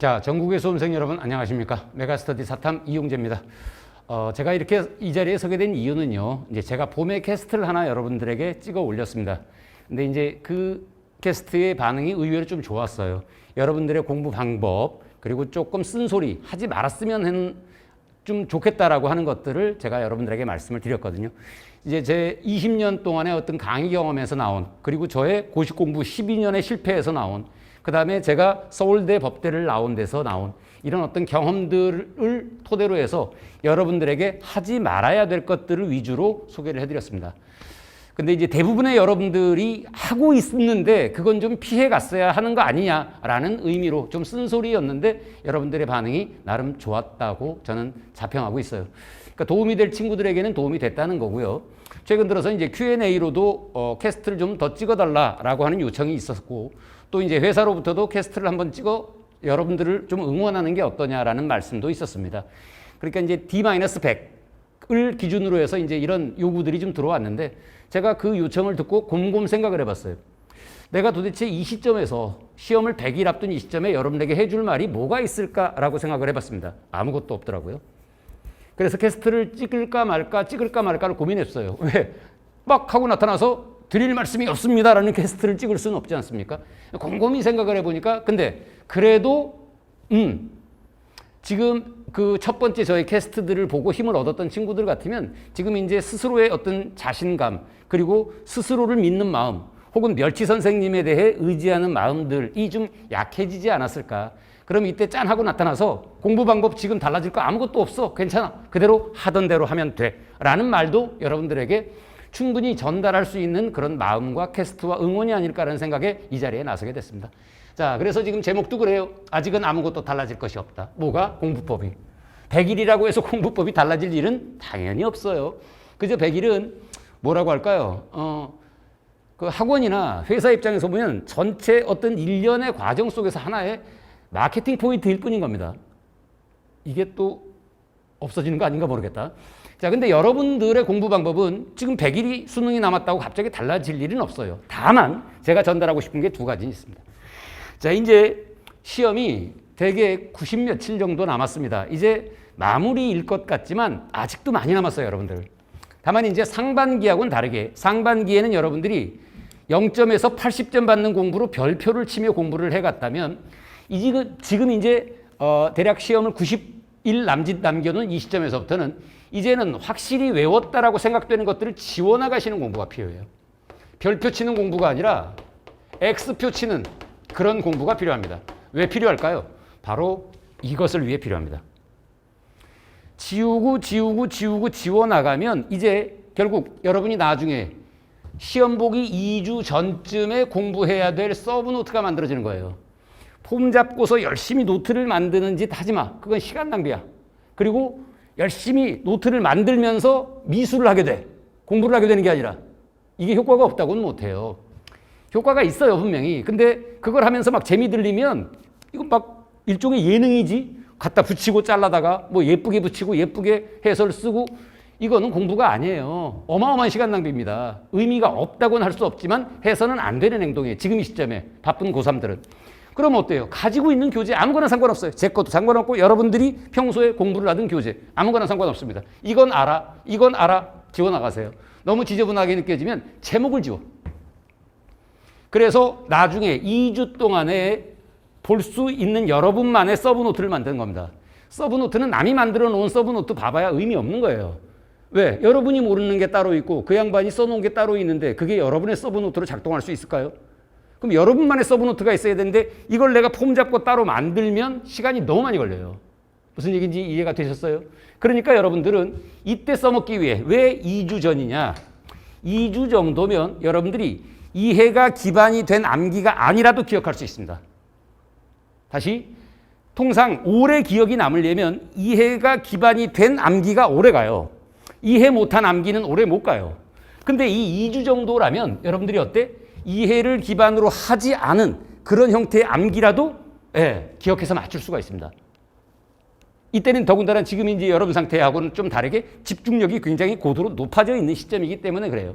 자, 전국의 수험생 여러분 안녕하십니까? 메가스터디 사탐 이용재입니다. 제가 이렇게 이 자리에 서게 된 이유는요. 이제 제가 봄에 캐스트를 하나 여러분들에게 찍어 올렸습니다. 근데 이제 그 캐스트의 반응이 의외로 좀 좋았어요. 여러분들의 공부 방법 그리고 조금 쓴소리 하지 말았으면 좀 좋겠다라고 하는 것들을 제가 여러분들에게 말씀을 드렸거든요. 이제 제 20년 동안의 어떤 강의 경험에서 나온 그리고 저의 고시 공부 12년의 실패에서 나온 그 다음에 제가 서울대 법대를 나온 데서 나온 이런 어떤 경험들을 토대로 해서 여러분들에게 하지 말아야 될 것들을 위주로 소개를 해드렸습니다. 근데 이제 대부분의 여러분들이 하고 있는데 그건 좀 피해 갔어야 하는 거 아니냐라는 의미로 좀 쓴소리였는데 여러분들의 반응이 나름 좋았다고 저는 자평하고 있어요. 그러니까 도움이 될 친구들에게는 도움이 됐다는 거고요. 최근 들어서 이제 Q&A로도 캐스트를 좀 더 찍어달라라고 하는 요청이 있었고 또 이제 회사로부터도 캐스트를 한번 찍어 여러분들을 좀 응원하는 게 어떠냐라는 말씀도 있었습니다. 그러니까 이제 D-100을 기준으로 해서 이제 이런 요구들이 좀 들어왔는데 제가 그 요청을 듣고 곰곰 생각을 해봤어요. 내가 도대체 이 시점에서 시험을 100일 앞둔 이 시점에 여러분에게 해줄 말이 뭐가 있을까라고 생각을 해봤습니다. 아무것도 없더라고요. 그래서 캐스트를 찍을까 말까를 고민했어요. 왜? 막 하고 나타나서 드릴 말씀이 없습니다라는 캐스트를 찍을 수는 없지 않습니까? 곰곰이 생각을 해보니까 근데 그래도 지금 그 첫 번째 저희 캐스트들을 보고 힘을 얻었던 친구들 같으면 지금 이제 스스로의 어떤 자신감 그리고 스스로를 믿는 마음 혹은 멸치 선생님에 대해 의지하는 마음들이 좀 약해지지 않았을까. 그럼 이때 짠 하고 나타나서 공부 방법 지금 달라질 거 아무것도 없어. 괜찮아. 그대로 하던 대로 하면 돼. 라는 말도 여러분들에게 충분히 전달할 수 있는 그런 마음과 캐스트와 응원이 아닐까라는 생각에 이 자리에 나서게 됐습니다. 자, 그래서 지금 제목도 그래요. 아직은 아무것도 달라질 것이 없다. 뭐가? 공부법이. 100일이라고 해서 공부법이 달라질 일은 당연히 없어요. 그저 100일은 뭐라고 할까요? 그 학원이나 회사 입장에서 보면 전체 어떤 일련의 과정 속에서 하나의 마케팅 포인트일 뿐인 겁니다. 이게 또 없어지는 거 아닌가 모르겠다. 자, 근데 여러분들의 공부 방법은 지금 100일이 수능이 남았다고 갑자기 달라질 일은 없어요. 다만 제가 전달하고 싶은 게 두 가지 있습니다. 자, 이제 시험이 대개 90 며칠 정도 남았습니다. 이제 마무리일 것 같지만 아직도 많이 남았어요, 여러분들. 다만 이제 상반기하고는 다르게 상반기에는 여러분들이 0점에서 80점 받는 공부로 별표를 치며 공부를 해갔다면 지금 이제 대략 시험을 90일 남겨놓은 이 시점에서부터는 이제는 확실히 외웠다라고 생각되는 것들을 지워나가시는 공부가 필요해요. 별표 치는 공부가 아니라 X표 치는 그런 공부가 필요합니다. 왜 필요할까요? 바로 이것을 위해 필요합니다. 지워나가면 이제 결국 여러분이 나중에 시험 보기 2주 전쯤에 공부해야 될 서브노트가 만들어지는 거예요. 폼 잡고서 열심히 노트를 만드는 짓 하지 마. 그건 시간 낭비야. 그리고 열심히 노트를 만들면서 미술을 하게 돼. 공부를 하게 되는 게 아니라 이게 효과가 없다고는 못해요. 효과가 있어요, 분명히. 근데 그걸 하면서 막 재미 들리면 이건 막 일종의 예능이지. 갖다 붙이고 잘라다가 뭐 예쁘게 붙이고 예쁘게 해설 쓰고 이거는 공부가 아니에요. 어마어마한 시간 낭비입니다. 의미가 없다고는 할 수 없지만 해서는 안 되는 행동이에요. 지금 이 시점에 바쁜 고3들은. 그럼 어때요? 가지고 있는 교재 아무거나 상관없어요. 제 것도 상관없고 여러분들이 평소에 공부를 하던 교재 아무거나 상관없습니다. 이건 알아 지워나가세요. 너무 지저분하게 느껴지면 제목을 지워. 그래서 나중에 2주 동안에 볼 수 있는 여러분만의 서브노트를 만드는 겁니다. 서브노트는 남이 만들어 놓은 서브노트 봐봐야 의미 없는 거예요. 왜? 여러분이 모르는 게 따로 있고 그 양반이 써놓은 게 따로 있는데 그게 여러분의 서브노트로 작동할 수 있을까요? 그럼 여러분만의 서브노트가 있어야 되는데 이걸 내가 폼 잡고 따로 만들면 시간이 너무 많이 걸려요. 무슨 얘기인지 이해가 되셨어요? 그러니까 여러분들은 이때 써먹기 위해 왜 2주 전이냐? 2주 정도면 여러분들이 이해가 기반이 된 암기가 아니라도 기억할 수 있습니다. 다시 통상 오래 기억이 남으려면 이해가 기반이 된 암기가 오래 가요. 이해 못한 암기는 오래 못 가요. 근데 이 2주 정도라면 여러분들이 어때? 이해를 기반으로 하지 않은 그런 형태의 암기라도 기억해서 맞출 수가 있습니다. 이때는 더군다나 지금 이제 여러분 상태하고는 좀 다르게 집중력이 굉장히 고도로 높아져 있는 시점이기 때문에 그래요.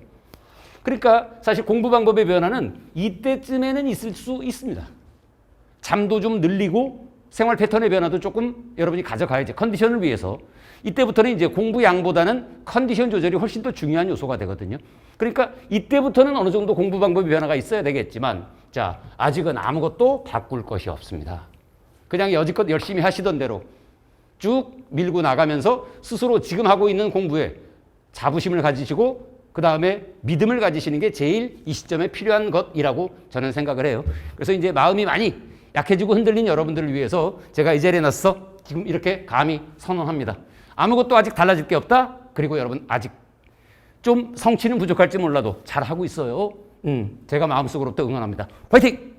그러니까 사실 공부 방법의 변화는 이때쯤에는 있을 수 있습니다. 잠도 좀 늘리고 생활 패턴의 변화도 조금 여러분이 가져가야지. 컨디션을 위해서. 이때부터는 이제 공부 양보다는 컨디션 조절이 훨씬 더 중요한 요소가 되거든요. 그러니까 이때부터는 어느 정도 공부 방법의 변화가 있어야 되겠지만, 자, 아직은 아무것도 바꿀 것이 없습니다. 그냥 여지껏 열심히 하시던 대로 쭉 밀고 나가면서 스스로 지금 하고 있는 공부에 자부심을 가지시고 그 다음에 믿음을 가지시는 게 제일 이 시점에 필요한 것이라고 저는 생각을 해요. 그래서 이제 마음이 많이 약해지고 흔들린 여러분들을 위해서 제가 이 자리에 나서 지금 이렇게 감히 선언합니다. 아무것도 아직 달라질 게 없다. 그리고 여러분 아직 좀 성취는 부족할지 몰라도 잘하고 있어요. 제가 마음속으로부터 응원합니다. 화이팅!